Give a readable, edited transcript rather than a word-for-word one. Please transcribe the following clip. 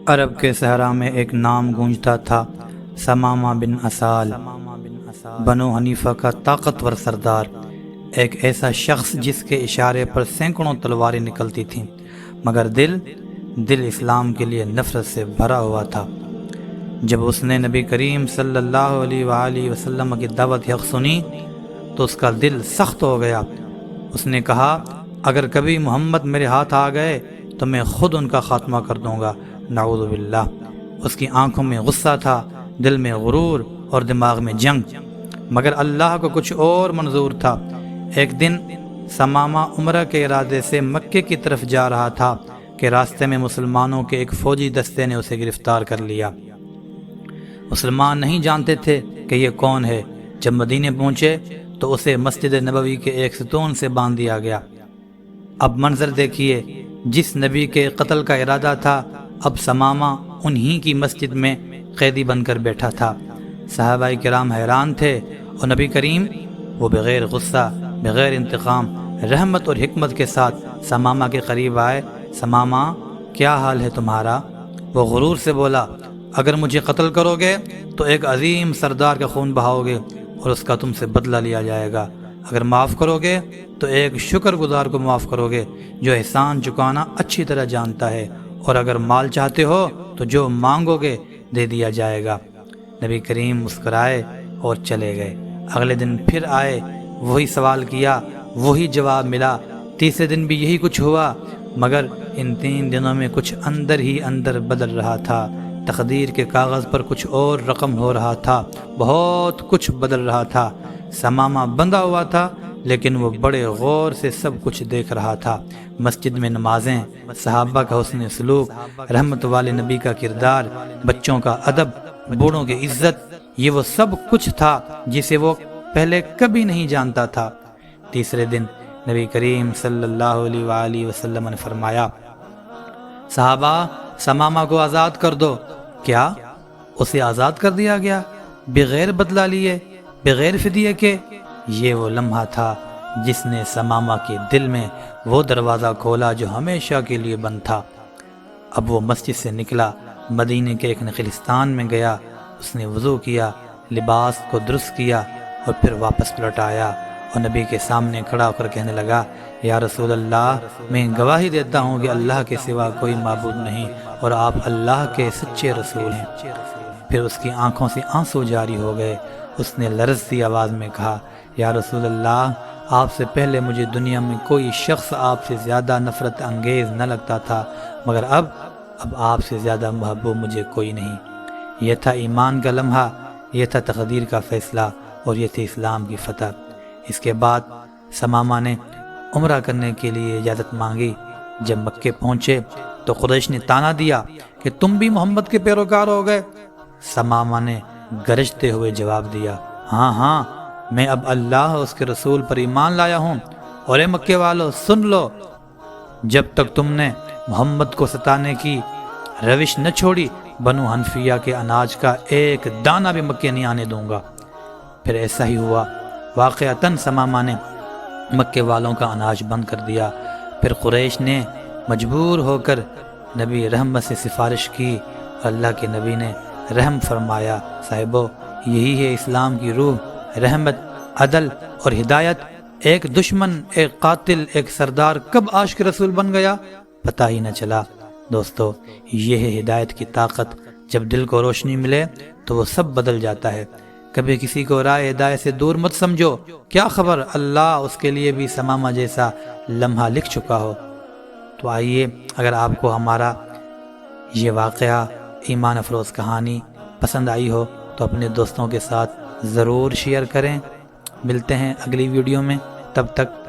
عرب کے صحرا میں ایک نام گونجتا تھا، ثمامہ بن اسال، بنو حنیفہ کا طاقتور سردار، ایک ایسا شخص جس کے اشارے پر سینکڑوں تلواریں نکلتی تھیں، مگر دل اسلام کے لیے نفرت سے بھرا ہوا تھا۔ جب اس نے نبی کریم صلی اللہ علیہ وآلہ وسلم کی دعوت حق سنی تو اس کا دل سخت ہو گیا۔ اس نے کہا، اگر کبھی محمد میرے ہاتھ آ گئے تو میں خود ان کا خاتمہ کر دوں گا، نعوذ باللہ۔ اس کی آنکھوں میں غصہ تھا، دل میں غرور اور دماغ میں جنگ، مگر اللہ کو کچھ اور منظور تھا۔ ایک دن ثمامہ عمرہ کے ارادے سے مکے کی طرف جا رہا تھا کہ راستے میں مسلمانوں کے ایک فوجی دستے نے اسے گرفتار کر لیا۔ مسلمان نہیں جانتے تھے کہ یہ کون ہے۔ جب مدینے پہنچے تو اسے مسجد نبوی کے ایک ستون سے باندھ دیا گیا۔ اب منظر دیکھیے، جس نبی کے قتل کا ارادہ تھا، اب ثمامہ انہی کی مسجد میں قیدی بن کر بیٹھا تھا۔ صحابہ کرام حیران تھے اور نبی کریم وہ بغیر غصہ، بغیر انتقام، رحمت اور حکمت کے ساتھ ثمامہ کے قریب آئے۔ ثمامہ، کیا حال ہے تمہارا؟ وہ غرور سے بولا، اگر مجھے قتل کرو گے تو ایک عظیم سردار کا خون بہاؤ گے اور اس کا تم سے بدلہ لیا جائے گا۔ اگر معاف کرو گے تو ایک شکر گزار کو معاف کرو گے جو احسان چکانا اچھی طرح جانتا ہے، اور اگر مال چاہتے ہو تو جو مانگو گے دے دیا جائے گا۔ نبی کریم مسکرائے اور چلے گئے۔ اگلے دن پھر آئے، وہی سوال کیا، وہی جواب ملا۔ تیسرے دن بھی یہی کچھ ہوا، مگر ان 3 دنوں میں کچھ اندر ہی اندر بدل رہا تھا۔ تقدیر کے کاغذ پر کچھ اور رقم ہو رہا تھا، بہت کچھ بدل رہا تھا۔ ثمامہ بندھا ہوا تھا لیکن وہ بڑے غور سے سب کچھ دیکھ رہا تھا۔ مسجد میں نمازیں، صحابہ کا حسن سلوک، رحمت والے نبی کا کردار، بچوں کا ادب، بوڑھوں کی عزت، یہ وہ سب کچھ تھا جسے وہ پہلے کبھی نہیں جانتا تھا۔ تیسرے دن نبی کریم صلی اللہ علیہ وآلہ وسلم نے فرمایا، صحابہ، ثمامہ کو آزاد کر دو۔ کیا اسے آزاد کر دیا گیا بغیر بدلہ لیے، بغیر فدیے کے؟ یہ وہ لمحہ تھا جس نے ثمامہ کے دل میں وہ دروازہ کھولا جو ہمیشہ کے لیے بند تھا۔ اب وہ مسجد سے نکلا، مدینے کے ایک نخلستان میں گیا، اس نے وضو کیا، لباس کو درست کیا اور پھر واپس لوٹ آیا اور نبی کے سامنے کھڑا ہو کر کہنے لگا، یا رسول اللہ، میں گواہی دیتا ہوں کہ اللہ کے سوا کوئی معبود نہیں اور آپ اللہ کے سچے رسول ہیں۔ پھر اس کی آنکھوں سے آنسو جاری ہو گئے۔ اس نے لرزتی آواز میں کہا، یا رسول اللہ، آپ سے پہلے مجھے دنیا میں کوئی شخص آپ سے زیادہ نفرت انگیز نہ لگتا تھا، مگر اب آپ سے زیادہ محبوب مجھے کوئی نہیں۔ یہ تھا ایمان کا لمحہ، یہ تھا تقدیر کا فیصلہ، اور یہ تھی اسلام کی فتح۔ اس کے بعد ثمامہ نے عمرہ کرنے کے لیے اجازت مانگی۔ جب مکے پہنچے تو قریش نے طعنہ دیا کہ تم بھی محمد کے پیروکار ہو گئے۔ ثمامہ نے گرجتے ہوئے جواب دیا، ہاں، میں اب اللہ اور اس کے رسول پر ایمان لایا ہوں، اور اے مکے والو سن لو، جب تک تم نے محمد کو ستانے کی روش نہ چھوڑی، بنو حنفیہ کے اناج کا ایک دانہ بھی مکے نہیں آنے دوں گا۔ پھر ایسا ہی ہوا، واقعتاً ثمامہ نے مکے والوں کا اناج بند کر دیا۔ پھر قریش نے مجبور ہو کر نبی رحمت سے سفارش کی، اللہ کے نبی نے رحم فرمایا۔ صاحبو، یہی ہے اسلام کی روح، رحمت، عدل اور ہدایت۔ ایک دشمن، ایک قاتل، ایک سردار کب عاشق رسول بن گیا پتہ ہی نہ چلا۔ دوستو، یہ ہے ہدایت کی طاقت۔ جب دل کو روشنی ملے تو وہ سب بدل جاتا ہے۔ کبھی کسی کو رائے ہدایت سے دور مت سمجھو، کیا خبر اللہ اس کے لیے بھی ثمامہ جیسا لمحہ لکھ چکا ہو۔ تو آئیے، اگر آپ کو ہمارا یہ واقعہ، ایمان افروز کہانی پسند آئی ہو تو اپنے دوستوں کے ساتھ ضرور شیئر کریں۔ ملتے ہیں اگلی ویڈیو میں، تب تک